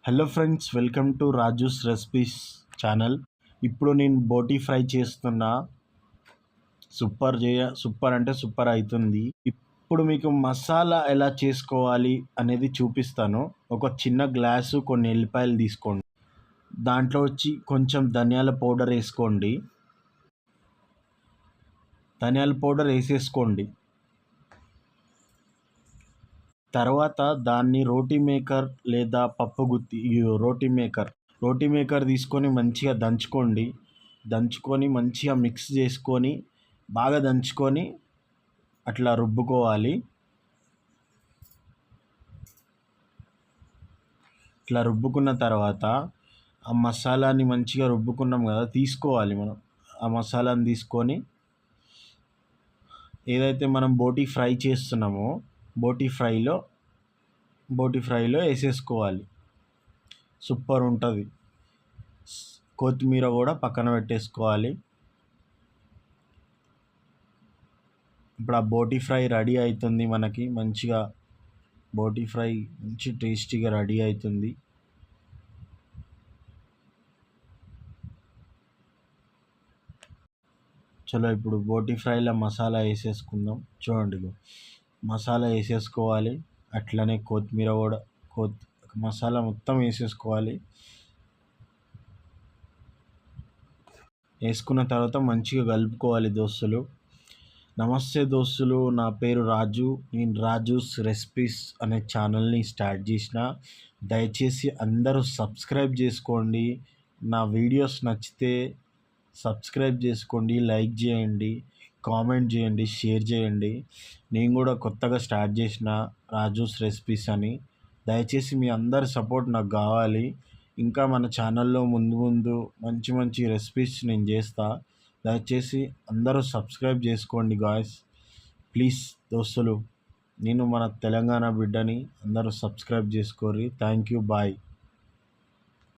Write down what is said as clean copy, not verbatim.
Hello friends, welcome to Raju's recipes channel. ఇప్పుడు నేను బోటీ fry చేస్తున్నా. సూపర్ అంటే సూపర్ అవుతుంది. ఇప్పుడు మీకు మసాలా ఎలా చేసుకోవాలి అనేది చూపిస్తాను. ఒక చిన్న గ్లాసు కొన్ని ఎల్లిపాయలు తీసుకోండి. దాంట్లో వచ్చి కొంచెం ధనియాల పౌడర్ వేసుకోండి. ధనియాల పౌడర్ వేసేసుకోండి. తర్వాత దాన్ని రోటీ మేకర్ లేదా పప్పు గుత్తి రోటీ మేకర్ తీసుకొని మంచిగా దంచుకొని మంచిగా మిక్స్ చేసుకొని బాగా దంచుకొని అట్లా రుబ్బుకోవాలి. ఇట్లా రుబ్బుకున్న తర్వాత ఆ మసాలాని మంచిగా రుబ్బుకున్నాం కదా, తీసుకోవాలి. మనం ఆ మసాలాని తీసుకొని ఏదైతే మనం బోటీ ఫ్రై చేస్తున్నామో బోటీ ఫ్రైలో వేసేసుకోవాలి. సూపర్ ఉంటుంది. కొత్తిమీర కూడా పక్కన పెట్టేసుకోవాలి. ఇప్పుడు ఆ బోటీ ఫ్రై రెడీ అవుతుంది. మనకి మంచిగా బోటీ ఫ్రై మంచి టేస్టీగా రెడీ అవుతుంది. చలో ఇప్పుడు బోటీ ఫ్రైలో మసాలా వేసేసుకుందాం. చూడండి, మసాలా వేసేసుకోవాలి. అట్లనే కొత్తిమీర కూడా మసాలా మొత్తం వేసేసుకోవాలి. వేసుకున్న తర్వాత మంచిగా కలుపుకోవాలి దోస్తులు. నమస్తే దోస్తులు, నా పేరు రాజు. నేను రాజూస్ రెసిపీస్ అనే ఛానల్ని స్టార్ట్ చేసిన. దయచేసి అందరూ సబ్స్క్రైబ్ చేసుకోండి. నా వీడియోస్ నచ్చితే సబ్స్క్రైబ్ చేసుకోండి, లైక్ చేయండి, కామెంట్ చేయండి, షేర్ చేయండి. నేను కూడా కొత్తగా స్టార్ట్ చేసిన రాజూస్ రెసిపీస్ అని. దయచేసి మీ అందరి సపోర్ట్ నాకు కావాలి. ఇంకా మన ఛానల్లో ముందు ముందు మంచి మంచి రెసిపీస్ నేను చేస్తా. దయచేసి అందరూ సబ్స్క్రైబ్ చేసుకోండి గాయ్స్, ప్లీజ్ దోస్తులు. నేను మన తెలంగాణ బిడ్డని, అందరూ సబ్స్క్రైబ్ చేసుకోర్రి. Thank you, bye.